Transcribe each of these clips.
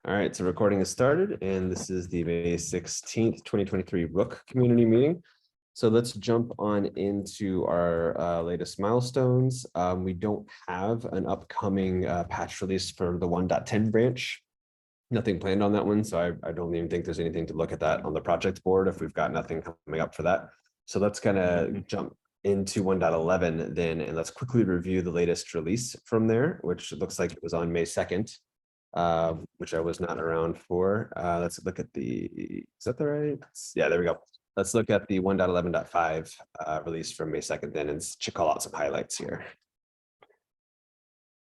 All right, so recording has started, and this is the May 16th, 2023 Rook community meeting. So let's jump on into our latest milestones. We don't have an upcoming patch release for the 1.10 branch. Nothing planned on that one, so I don't even think there's anything to look at that on the project board if we've got nothing coming up for that. So let's kind of jump into 1.11 then, and let's quickly review the latest release from there, which looks like it was on May 2nd. Which I was not around for. Let's look at is that the right? Yeah, there we go. Let's look at the 1.11.5 release from May 2nd then and call out some highlights here.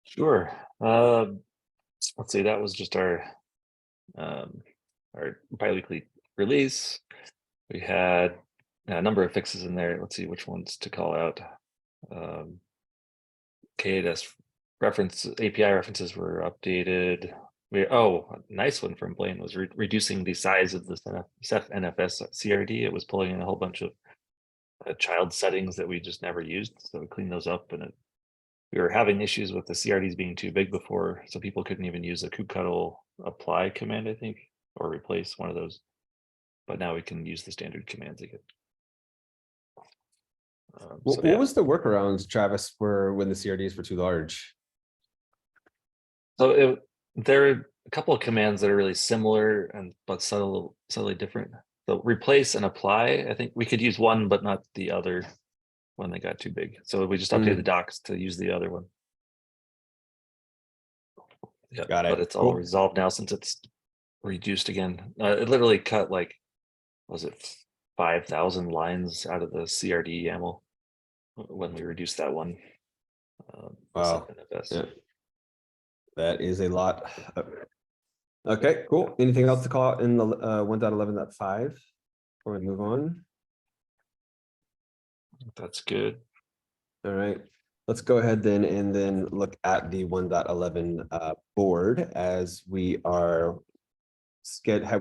Sure. Let's see, that was just our biweekly release. We had a number of fixes in there. Let's see which ones to call out. K8s reference API references were updated. A nice one from Blaine was reducing the size of the Ceph NFS CRD. It was pulling in a whole bunch of child settings that we just never used. So we cleaned those up, and we were having issues with the CRDs being too big before, so people couldn't even use a kubectl apply command, I think, or replace one of those. But now we can use the standard commands again. What was the workarounds, Travis, for when the CRDs were too large? So there are a couple of commands that are really similar but subtly different. So replace and apply, I think we could use one but not the other when they got too big. So we just updated the docs to use the other one. Yeah, got it. But it's all resolved now since it's reduced again. It literally cut like, was it 5,000 lines out of the CRD YAML when we reduced that one. Wow. Yeah. That is a lot. Okay, cool. Anything else to call out in the 1.11.5 before we move on? That's good. All right. Let's go ahead then and then look at the 1.11 board as we are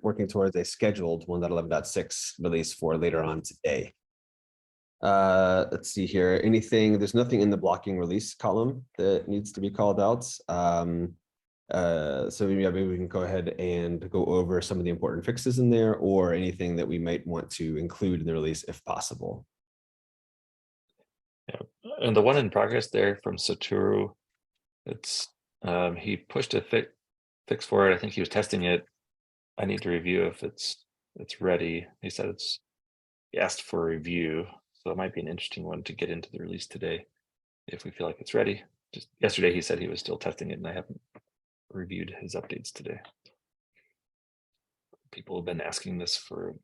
working towards a scheduled 1.11.6 release for later on today. Let's see here. There's nothing in the blocking release column that needs to be called out. So yeah, maybe we can go ahead and go over some of the important fixes in there, or anything that we might want to include in the release if possible. Yeah, and the one in progress there from Satoru, it's he pushed a fix for it. I think he was testing it. I need to review if it's ready. He said he asked for a review, so it might be an interesting one to get into the release today if we feel like it's ready. Just yesterday he said he was still testing it, and I haven't reviewed his updates today. People have been asking this for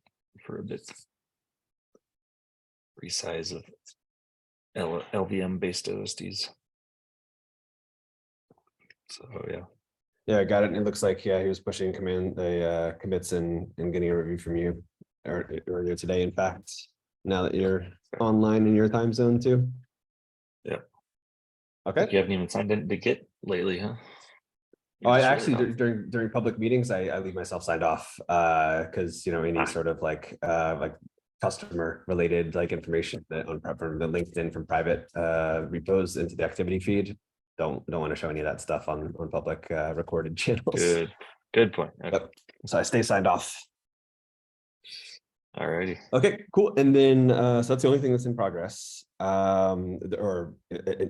a bit. Resize of LVM based OSDs. So yeah, I got it. It looks like he was pushing commits and getting a review from you earlier today. In fact, now that you're online in your time zone too. Yeah. Okay. You haven't even signed in to Git lately, huh? I actually during public meetings I leave myself signed off because any sort of like customer related information that from the LinkedIn from private repos into the activity feed. Don't want to show any of that stuff on public recorded channels. Good point. Okay. Yep. So I stay signed off. All righty. Okay, cool. And then so that's the only thing that's in progress or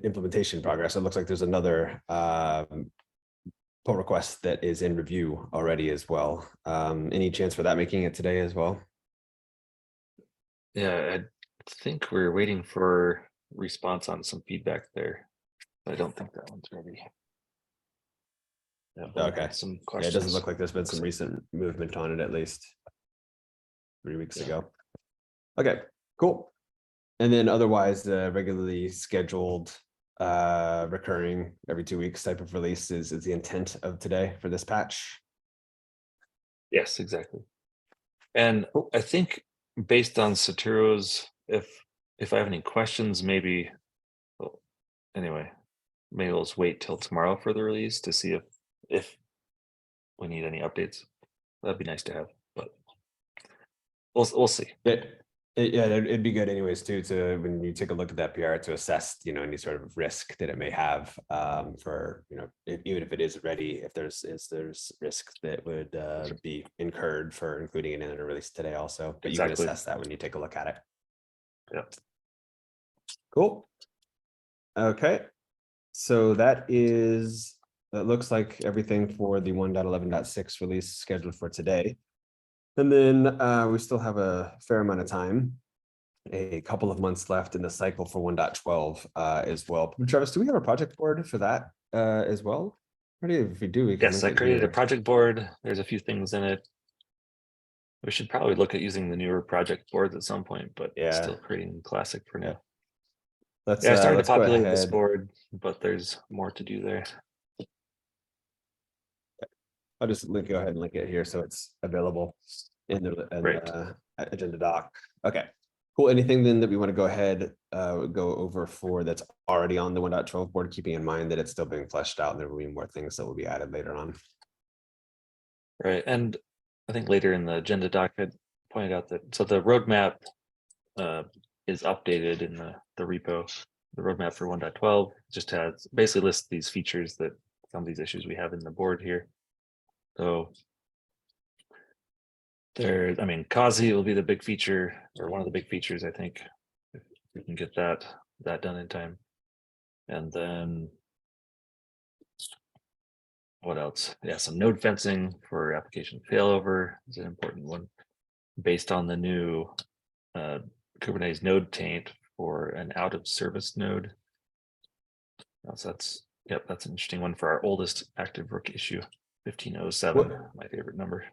implementation progress. It looks like there's another pull request that is in review already as well. Any chance for that making it today as well? Yeah, I think we're waiting for response on some feedback there. I don't think that one's ready. Yeah, okay. Some questions. Yeah, it doesn't look like there's been some recent movement on it, at least 3 weeks ago. Okay, cool. And then otherwise, the regularly scheduled recurring every 2 weeks type of release is the intent of today for this patch. Yes, exactly. And I think based on Satoru's, if I have any questions, maybe anyway, maybe we'll just wait till tomorrow for the release to see if we need any updates. That'd be nice to have, but we'll see. Yeah, it'd be good anyways too, to when you take a look at that PR to assess, any sort of risk that it may have for, even if it is ready, if there's risk that would be incurred for including it in a release today also, but you can Exactly. assess that when you take a look at it. Yep. Cool. Okay. So it looks like everything for the 1.11.6 release scheduled for today. And then we still have a fair amount of time, a couple of months left in the cycle for 1.12 as well. Travis, do we have a project board for that as well? If we do, we can Yes, link I it created a here. project board. There's a few things in it. We should probably look at using the newer project boards at some point, but Yeah. still creating classic for now. Let's Yeah, I started to let's go populate this ahead. board, but there's more to do there. I'll just go ahead and link it here so it's available in Great. the agenda doc. Okay, cool. Anything then that we want to go ahead go over for that's already on the 1.12 board, keeping in mind that it's still being fleshed out and there will be more things that will be added later on. Right, and I think later in the agenda doc, I pointed out that the roadmap is updated in the repo. The roadmap for 1.12 just has basically lists these features that some of these issues we have in the board here. So I mean, Kazi will be the big feature, or one of the big features, I think, if we can get that done in time. And then what else? Yeah, some node fencing for application failover is an important one, based on the new Kubernetes node taint for an out of service node. So that's an interesting one for our oldest active Rook issue, 1507, my favorite number.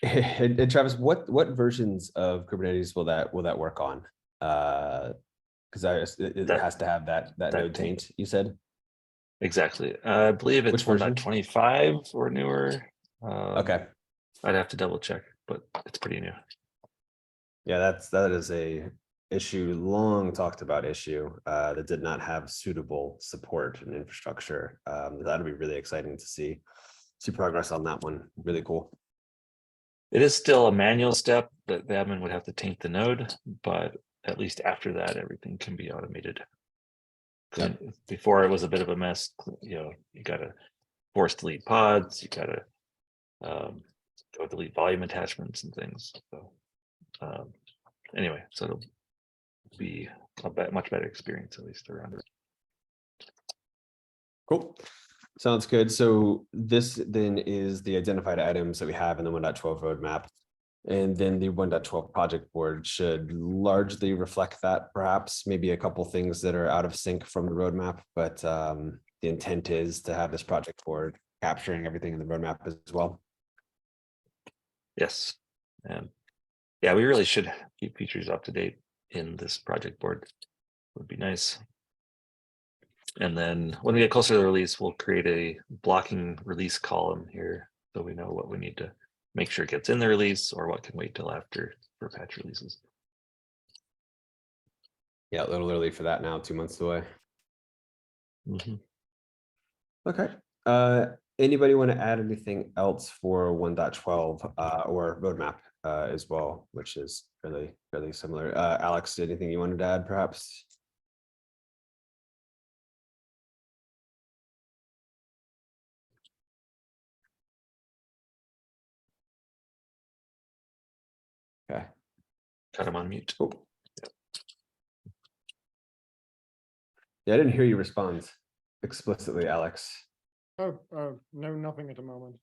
And Travis, what versions of Kubernetes will that work on? Because it has to have that node taint, you said? Exactly. I believe it's 1.25 or newer. Okay. I'd have to double check, but it's pretty new. Yeah, that is a long talked about issue that did not have suitable support and infrastructure. That'll be really exciting to see progress on that one. Really cool. It is still a manual step that the admin would have to taint the node, but at least after that, everything can be automated. Yep. Before it was a bit of a mess. You got to force delete pods. You got to go delete volume attachments and things. So anyway, so it'll be a much better experience, at least around it. Cool. Sounds good. So this then is the identified items that we have in the 1.12 roadmap. And then the 1.12 project board should largely reflect that, perhaps maybe a couple things that are out of sync from the roadmap, but the intent is to have this project board capturing everything in the roadmap as well. Yes. And yeah, we really should keep features up to date in this project board. Would be nice. And then when we get closer to the release, we'll create a blocking release column here, so we know what we need to make sure it gets in the release or what can wait till after for patch releases. Yeah, a little early for that now, 2 months away. Okay. Anybody want to add anything else for 1.12 or roadmap as well, which is fairly similar? Alex, anything you wanted to add, perhaps? Okay. Cut him on mute. Oh. Yeah, I didn't hear you respond explicitly, Alex. Oh, no, nothing at the moment.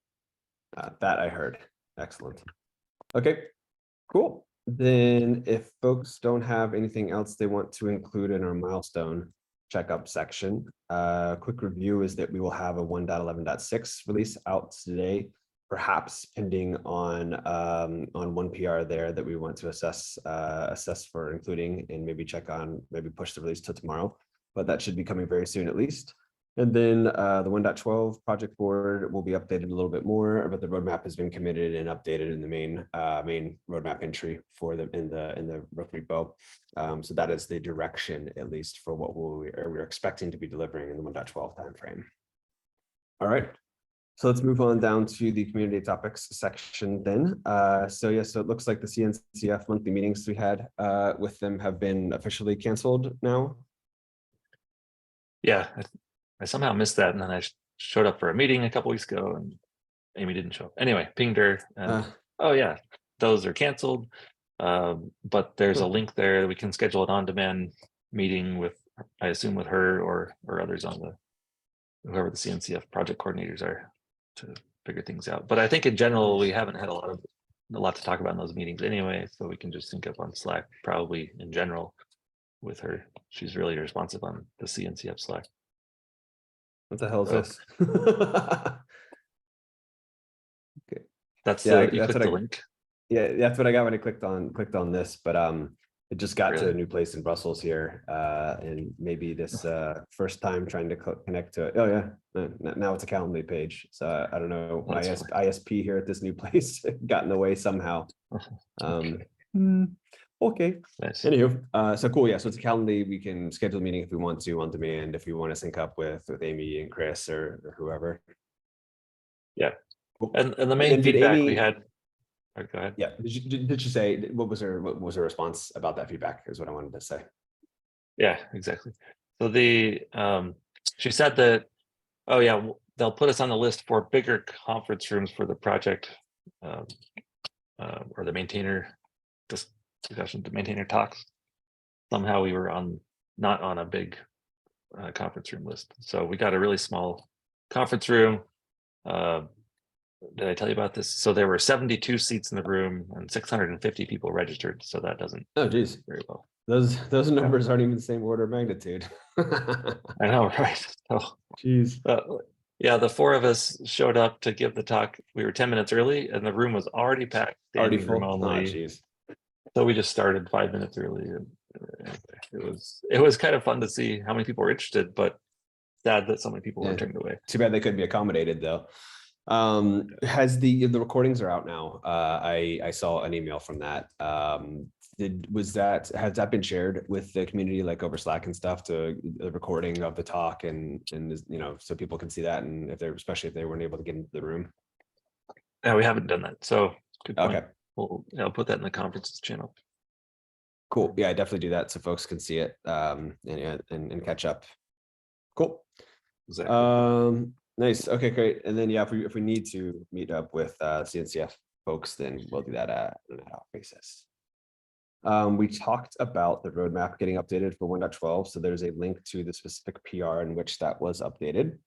That I heard. Excellent. Okay, cool. Then if folks don't have anything else they want to include in our milestone checkup section, quick review is that we will have a 1.11.6 release out today, perhaps pending on one PR there that we want to assess for including, and maybe push the release to tomorrow, but that should be coming very soon at least. And then the 1.12 project board will be updated a little bit more, but the roadmap has been committed and updated in the main roadmap entry for them in the Rook repo. So that is the direction, at least for what we're expecting to be delivering in the 1.12 timeframe. All right. So let's move on down to the community topics section then. So it looks like the CNCF monthly meetings we had with them have been officially canceled now. Yeah, I somehow missed that, and then I showed up for a meeting a couple weeks ago, and Amy didn't show up. Anyway, pinged her, and oh yeah, those are canceled. But there's a link there that we can schedule an on-demand meeting with, I assume, with her or others on whoever the CNCF project coordinators are, to figure things out. But I think in general, we haven't had a lot to talk about in those meetings anyway, so we can just sync up on Slack probably in general with her. She's really responsive on the CNCF Slack. What the hell is So, this? That's Yeah, you that's click what the I- link. Yeah, that's what I got when I clicked on this, but it just got to Really? a new place in Brussels here, and maybe this first time trying to connect to it. Oh yeah, now it's a Calendly page. So I don't know, my That's ISP here at this new place got in the way somehow. Okay. Nice. Anywho, so cool. Yeah, so it's a Calendly. We can schedule a meeting if we want to on demand, if we want to sync up with Amy and Chris or whoever. Yeah. Cool. And the And main then did feedback Amy- we had. Oh, go ahead. Yeah. Did you say what was her response about that feedback? Is what I wanted to say. Yeah, exactly. So she said that, oh yeah, they'll put us on the list for bigger conference rooms for the project, or the maintainer discussion, the maintainer talks. Somehow we were not on a big conference room list, so we got a really small conference room. Did I tell you about this? So there were 72 seats in the room and 650 people registered. So that doesn't Oh, geez. very well. Those numbers aren't even the same order of magnitude. I know, right? So, Jeez. yeah, the four of us showed up to give the talk. We were 10 minutes early, and the room was already packed. Already standing full. room Oh, only. jeez. So we just started 5 minutes early, and it was kind of fun to see how many people were interested, but sad that so many people were turned away. Too bad they couldn't be accommodated though. Has the recordings are out now. I saw an email from that. Has that been shared with the community, like over Slack and stuff, to the recording of the talk and so people can see that, and especially if they weren't able to get into the room. Yeah, we haven't done that. So good point. Okay. I'll put that in the conferences channel. Cool. Yeah, I definitely do that so folks can see it and catch up. Cool. Exactly. Nice. Okay, great. And then if we need to meet up with CNCF folks, then we'll do that on an ad hoc basis. We talked about the roadmap getting updated for 1.12. So there's a link to the specific PR in which that was updated.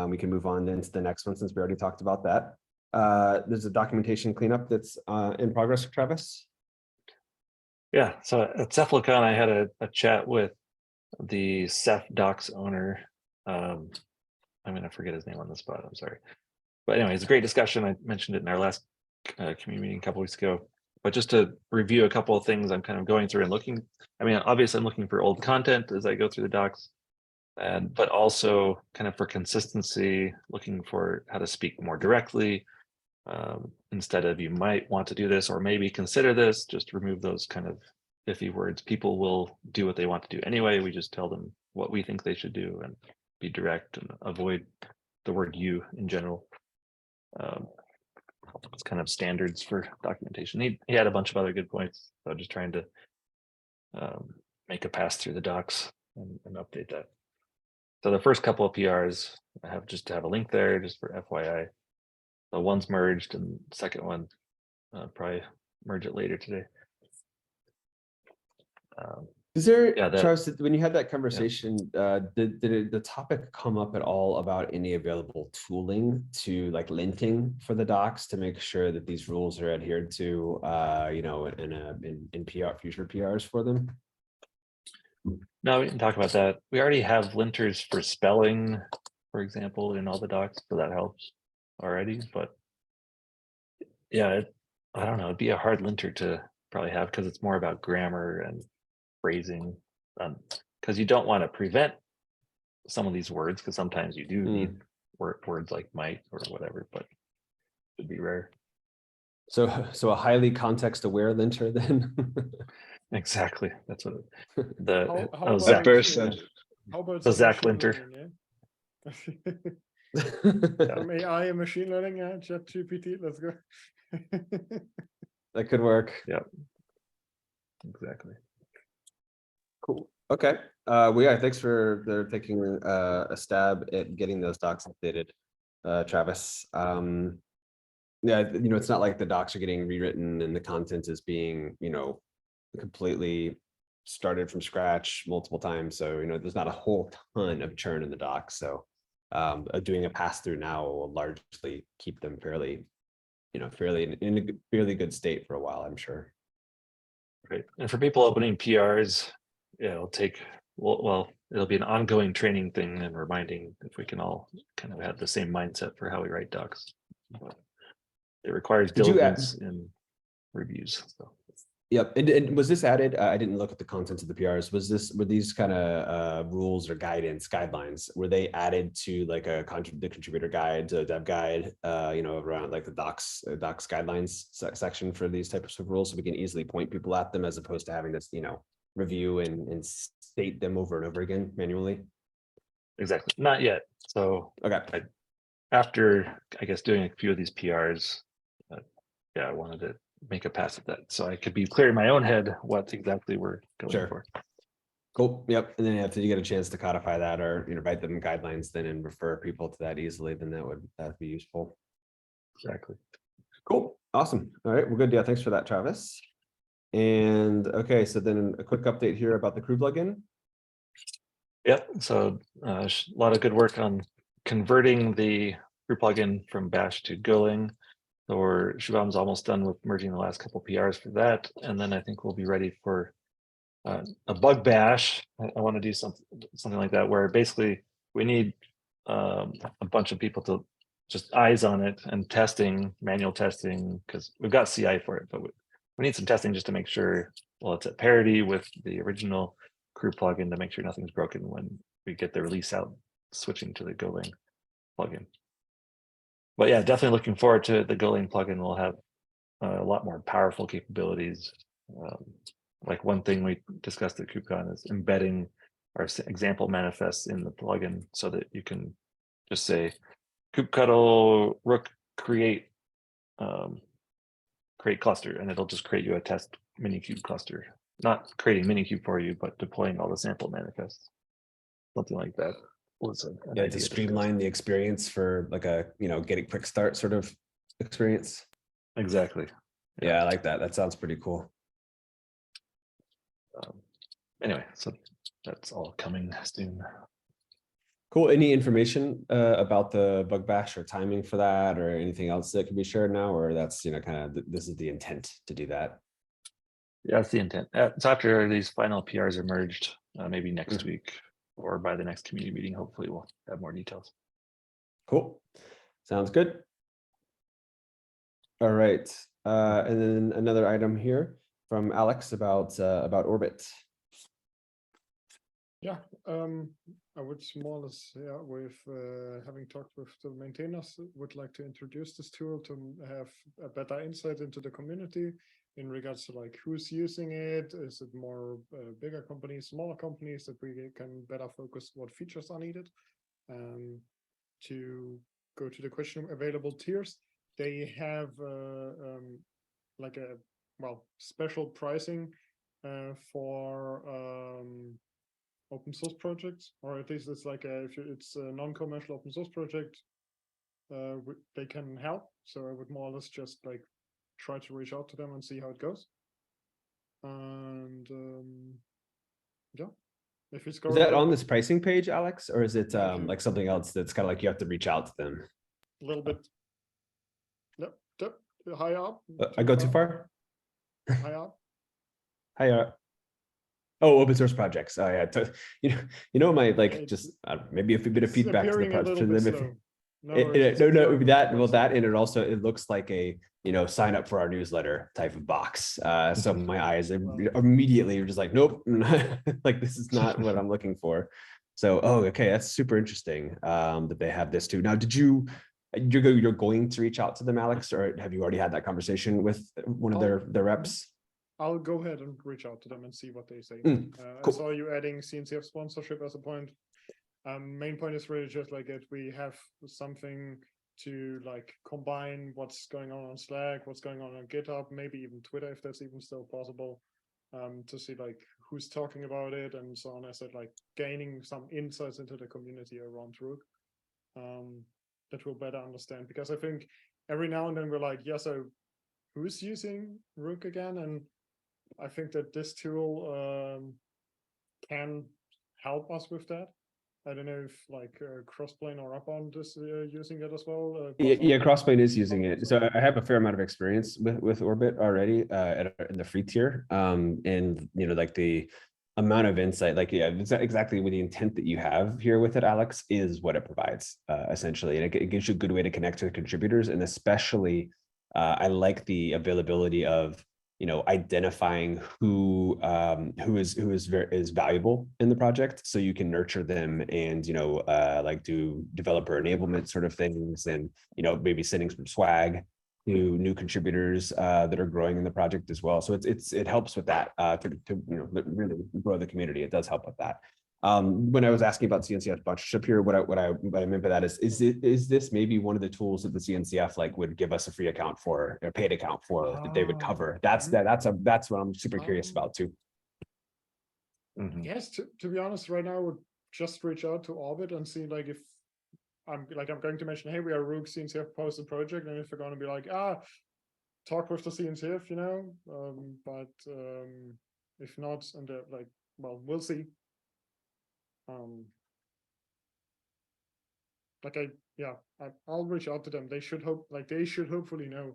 We can move on then to the next one since we already talked about that. There's a documentation cleanup that's in progress, Travis. Yeah, so at Cephalcon, I had a chat with the Ceph Docs owner. I'm going to forget his name on the spot. I'm sorry. But anyway, it's a great discussion. I mentioned it in our last community meeting a couple weeks ago. But just to review a couple of things I'm kind of going through and looking. I mean, obviously I'm looking for old content as I go through the docs, but also kind of for consistency, looking for how to speak more directly. Instead of you might want to do this or maybe consider this, just remove those kind of iffy words. People will do what they want to do anyway. We just tell them what we think they should do and be direct and avoid the word you in general. It's kind of standards for documentation. He had a bunch of other good points. So just trying to make a pass through the docs and update that. So the first couple of PRs, I have just to have a link there just for FYI. The one's merged and the second one probably merge it later today. Is there, Yeah, Travis, when you had that conversation, did the topic come up at all about any available tooling to like linting for the docs to make sure that these rules are adhered to, in PR future PRs for them? No, we didn't talk about that. We already have linters for spelling, for example, in all the docs, so that helps already. But yeah, I don't know. It'd be a hard linter to probably have because it's more about grammar and phrasing. Because you don't want to prevent some of these words, because sometimes you do need words like might or whatever, but it would be rare. So a highly context-aware linter then. Exactly. That's what How Zach about Linter. special Linter. learning, yeah? Some AI and machine learning, chat GPT, let's go. That could work. Exactly. Cool. Okay. Thanks for taking a stab at getting those docs updated, Travis. Yeah, it's not like the docs are getting rewritten and the content is being, completely started from scratch multiple times. So, there's not a whole ton of churn in the docs. So doing a pass through now will largely keep them fairly in a fairly good state for a while, I'm sure. Right. And for people opening PRs, yeah, it'll be an ongoing training thing and reminding if we can all kind of have the same mindset for how we write docs. But it requires Did you add- diligence in reviews. So Yep. And was this added? I didn't look at the contents of the PRs. Were these kind of rules or guidelines? Were they added to like the contributor guide, dev guide, around like the docs guidelines section for these types of rules, so we can easily point people at them as opposed to having this, review and state them over and over again manually? exactly, not yet. So Okay. after, I guess, doing a few of these PRs, I wanted to make a pass at that so I could be clear in my own head what exactly we're going for. Cool. Yep. And then after you get a chance to codify that or write them guidelines then and refer people to that easily, then that'd be useful. Exactly. Cool. Awesome. All right. Well, good. Yeah. Thanks for that, Travis. And okay, so then a quick update here about the crew plugin. Yep. So a lot of good work on converting the crew plugin from Bash to Golang. So Shubham's almost done with merging the last couple PRs for that, and then I think we'll be ready for a bug bash. I want to do something like that where basically we need a bunch of people to just eyes on it and testing, manual testing, because we've got CI for it, but we need some testing just to make sure, well, it's at parity with the original crew plugin to make sure nothing's broken when we get the release out, switching to the Golang plugin. But yeah, definitely looking forward to the Golang plugin. Will have a lot more powerful capabilities. Like one thing we discussed at KubeCon is embedding our example manifests in the plugin so that you can just say kubectl rook create cluster, and it'll just create you a test minikube cluster. Not creating minikube for you, but deploying all the sample manifests. Something like that was an Yeah, idea to streamline the experience for like a get a quick start sort of experience. Exactly. Yeah, I like that. That sounds pretty cool. Anyway, so that's all coming soon. Cool. Any information about the bug bash or timing for that or anything else that can be shared now, or that's kind of this is the intent to do that? Yeah, that's the intent. So after these final PRs are merged, maybe next week or by the next community meeting, hopefully we'll have more details. Cool. Sounds good. All right. And then another item here from Alex about Orbit. Yeah, I would more or less, with having talked with the maintainers, would like to introduce this tool to have a better insight into the community in regards to like who's using it. Is it more bigger companies, smaller companies, that we can better focus what features are needed? To go to the question, available tiers, they have like a special pricing for open source projects, or at least it's like if it's a non-commercial open source project, they can help. So I would more or less just like try to reach out to them and see how it goes. And yeah, if it's going, is that on this pricing page, Alex, or is it like something else that's kind of like you have to reach out to them? A little bit. Yep, higher up. I go too far? Higher up. Higher. Oh, open source projects. Oh yeah, my just maybe a bit of feedback to the project. No, that and it looks like a sign up for our newsletter type of box. So my eyes immediately are just like, nope, like this is not what I'm looking for. So okay, that's super interesting that they have this too. Now, you're going to reach out to them, Alex, or have you already had that conversation with one of their reps? I'll go ahead and reach out to them and see what they say. Cool. I saw you adding CNCF sponsorship as a point. Main point is really just like that we have something to like combine what's going on Slack, what's going on GitHub, maybe even Twitter if that's even still possible, to see like who's talking about it and so on. I said like gaining some insights into the community around Rook, that we'll better understand, because I think every now and then we're like, yeah, so who's using Rook again? And I think that this tool can help us with that. I don't know if like Crossplane or Upbound is using it as well. Yeah, Crossplane is using it. So I have a fair amount of experience with Orbit already in the free tier. And like the amount of insight, like exactly with the intent that you have here with it, Alex, is what it provides essentially, and it gives you a good way to connect to the contributors, and especially I like the availability of identifying who is valuable in the project, so you can nurture them and like do developer enablement sort of things, and maybe sending some swag to new contributors that are growing in the project as well. So it helps with that to really grow the community. It does help with that. When I was asking about CNCF sponsorship here, what I meant by that is this maybe one of the tools that the CNCF like would give us a free account for, a paid account for, that they would cover? That's what I'm super curious about too. Yes, to be honest, right now I would just reach out to Orbit and see like if I'm going to mention, hey, we are Rook CNCF posted project, and if they're going to be like, talk with the CNCF, but if not, and they're like, well, we'll see. I'll reach out to them. They should hopefully know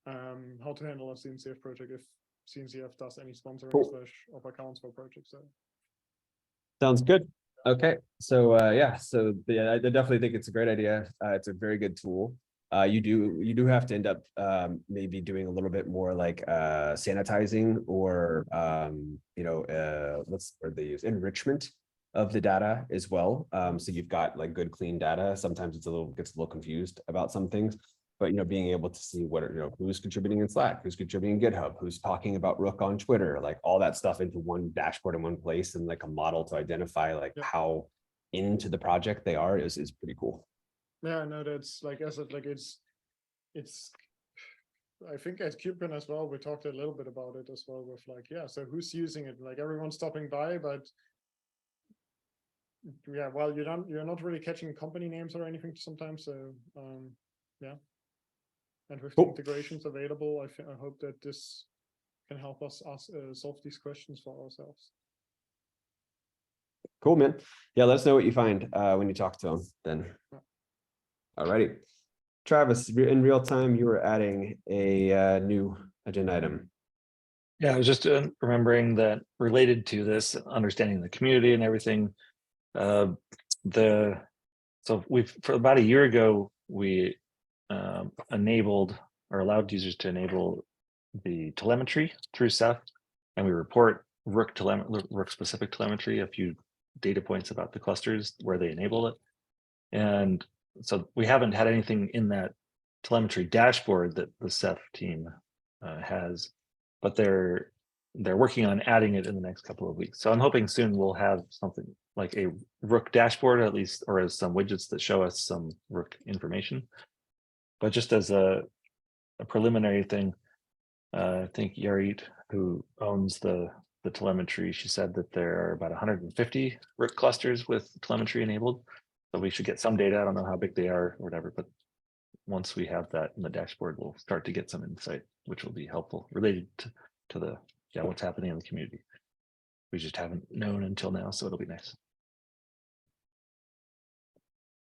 how to handle a CNCF project if CNCF does any sponsoring / of accounts for projects. So. Sounds good. Okay, so I definitely think it's a great idea. It's a very good tool. You do have to end up maybe doing a little bit more like sanitizing or what's the word they use, enrichment of the data as well. So you've got like good clean data. Sometimes gets a little confused about some things, but being able to see what who's contributing in Slack, who's contributing in GitHub, who's talking about Rook on Twitter, like all that stuff into one dashboard in one place, and like a model to identify like how into the project they are is pretty cool. Yeah, no, that's like I said, like it's I think at KubeCon as well, we talked a little bit about it as well with like, so who's using it? Like everyone's stopping by, but well, you're not really catching company names or anything sometimes. So and with the integrations available, I hope that this can help us solve these questions for ourselves. Cool, man. Yeah, let us know what you find when you talk to them then. Alrighty. Travis, in real time, you were adding a new agenda item. Yeah, I was just remembering that related to this, understanding the community and everything. So for about a year ago, we enabled or allowed users to enable the telemetry through Ceph, and we report Rook specific telemetry, a few data points about the clusters where they enable it. And so we haven't had anything in that telemetry dashboard that the Ceph team has, but they're working on adding it in the next couple of weeks. So I'm hoping soon we'll have something like a Rook dashboard, at least, or as some widgets that show us some Rook information. But just as a preliminary thing, I think Yarit, who owns the telemetry, she said that there are about 150 Rook clusters with telemetry enabled. So we should get some data. I don't know how big they are or whatever, but once we have that in the dashboard, we'll start to get some insight, which will be helpful related to the what's happening in the community. We just haven't known until now, so it'll be nice.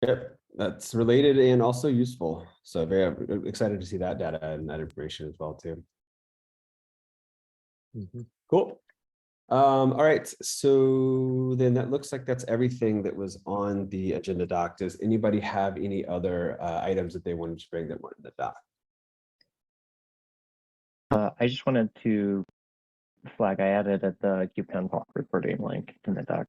Yep, that's related and also useful. So very excited to see that data and that information as well too. Cool. All right, so then that looks like that's everything that was on the agenda doc. Does anybody have any other items that they wanted to bring that weren't in the doc? I just wanted to flag I added at the KubeCon talk reporting link in the doc.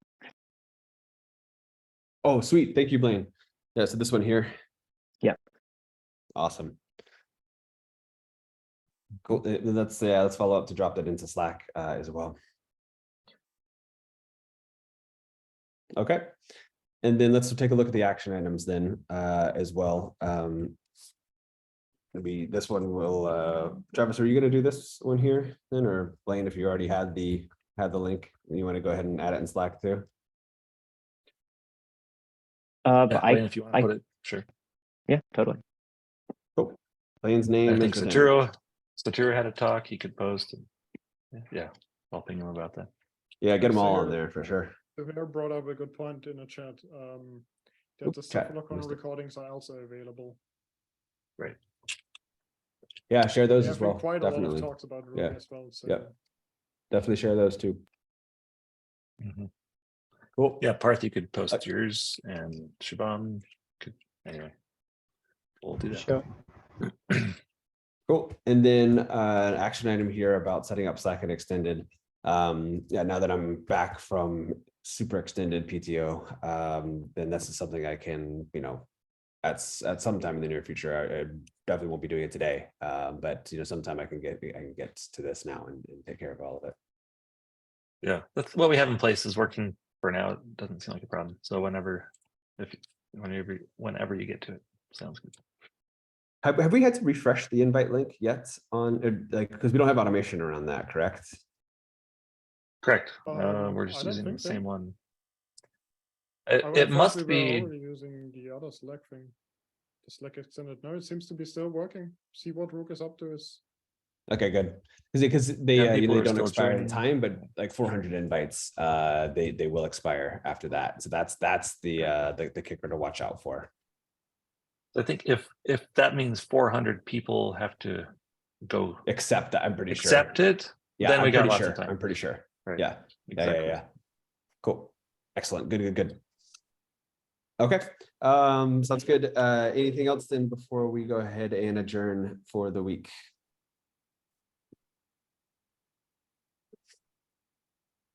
Oh, sweet. Thank you, Blaine. Yeah, so this one here. Yep. Awesome. Cool. Let's follow up to drop that into Slack as well. Okay. And then let's take a look at the action items then as well. Maybe this one will, Travis, are you gonna do this one here then, or Blaine, if you already had the link, you want to go ahead and add it in Slack too? But Yeah, Blaine, if you want to I put it, sure. yeah, totally. Cool. Blaine's I name think is within. Saturo had a talk. He could post. And, yeah, I'll ping him about that. Yeah, get them all on So- there for sure. Severe brought up a good point in the chat. That the Oops, chat, Cephalocon missed it. recordings are also available. Right. Yeah, share There those have as been well. quite a lot Definitely. of talks about Rook Yeah. as well. So Yeah. Definitely share those too. Mhm. Cool. Yeah, Parth, you could post yours, and Shubham could. Anyway, we'll do that. Sure. Cool. And then an action item here about setting up Slack and extended. Yeah, now that I'm back from super extended PTO, then this is something I can, at some time in the near future. I definitely won't be doing it today, but sometime I can get to this now and take care of all of it. Yeah, that's what we have in place is working for now. It doesn't seem like a problem. So whenever you get to it, sounds good. Have we had to refresh the invite link yet on because we don't have automation around that, correct? Correct. I We're just don't using the think so. same one. I would It have thought must we were be. already using the other Slack thing. The Slack extended. No, it seems to be still working. See what Rook is up to is. Okay, good. Because they Yeah, people they are don't still expire at a joining. time, but like 400 invites, they will expire after that. So that's the kicker to watch out for. I think if that means 400 people have to go Except that, I'm pretty accept sure. it, Yeah, then we I'm got pretty lots sure. of time. I'm pretty sure. Right. Yeah. Exactly. Yeah. Cool. Excellent. Good. Okay. Sounds good. Anything else then before we go ahead and adjourn for the week?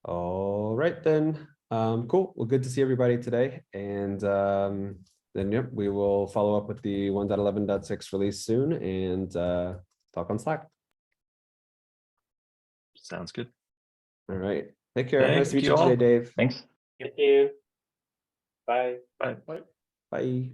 All right then. Cool. Well, good to see everybody today. And then yep, we will follow up with the 1.11.6 release soon and talk on Slack. Sounds good. All right. Take care. Nice to Thank meet you you all. today, Dave. Thanks. Thank you. Bye. Bye. Bye. Bye.